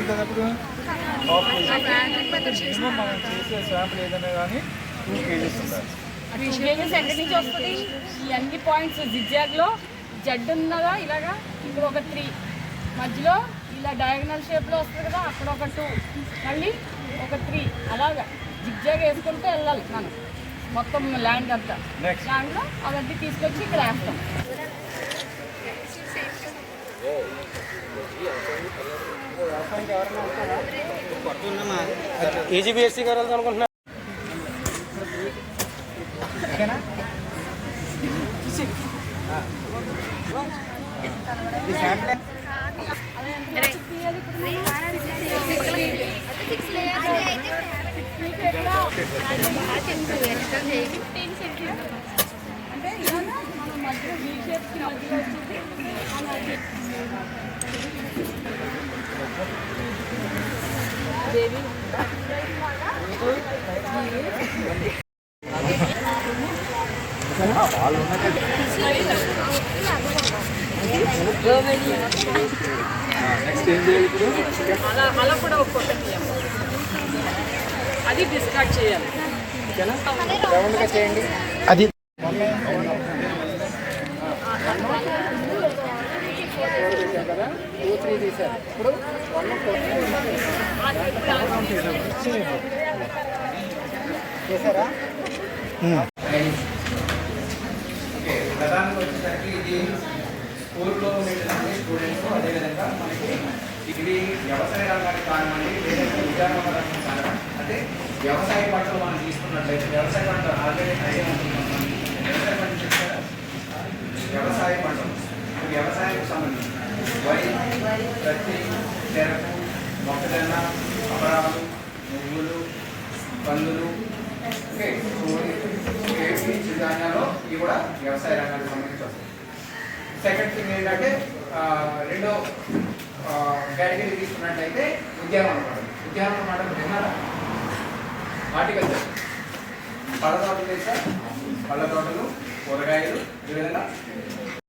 ఉంటుంది అప్పుడు half KG minimum మనం చేసే శాంపుల్ ఏదైనా కానీ 2 kgs ఉండాలి. 2 kgs ఎక్కడి నుంచి వస్తుంది? ఈ అన్ని పాయింట్స్ జిగ్జాగ్లో జడ్ ఉన్నదా ఇలాగా, ఇక్కడ ఒక 3 మధ్యలో ఇలా డయాగనల్ షేప్లో వస్తుంది కదా, అక్కడ ఒక 2 మళ్ళీ ఒక 3 అలాగా జిగ్జాగ్ వేసుకుంటూ వెళ్ళాలి మనం మొత్తం ల్యాండ్ అంతా. ల్యాండ్లో అవన్నీ తీసుకొచ్చి ఇక్కడ వేస్తాం. ఏజీబీఎస్సీ గారు వెళ్దాం అనుకుంటున్నా. అంటే ఇలాగా మనం మధ్యలో వీ షేప్స్ మధ్యలో వచ్చింది దేవి అలా కూడా ఒక్కొక్కటి అది డిస్కార్డ్ చేయాలి. చేయండి అది కదా 2, 3 తీసారు. ఇప్పుడు 1, 4 చేశారా? ఓకే, ప్రధానంగా వచ్చేసరికి ఇది స్కూల్లో ఉండేటువంటి స్టూడెంట్స్, అదేవిధంగా మనకి ఇది వ్యవసాయ రంగానికి కానివ్వండి లేదంటే ఉద్యానవన రంగం కానివ్వండి, అంటే వ్యవసాయ పంటలు మనం తీసుకున్నట్లయితే వ్యవసాయ పంటలు ఆల్రెడీ అదే అనుకుంటున్నాం. వ్యవసాయ పంటలు చెప్తారా? వ్యవసాయ పంటలు వ్యవసాయానికి సంబంధించి వరి, పత్తి, చెరకు, మొక్కజొన్న, అపరాలు, నువ్వులు, కందులు, ఓకే, చిరుధాన్యాలు ఇవి కూడా వ్యవసాయ రంగానికి సంబంధించి వస్తాయి. సెకండ్ థింగ్ ఏంటంటే రెండో కేటగిరీ తీసుకున్నట్లయితే ఉద్యానవన పంటలు. ఉద్యానవన పంటలు విన్నారా? హార్టికల్చర్, పళ్ళ తోటలు తెలుసా? పళ్ళ తోటలు, కూరగాయలు, ఈ విధంగా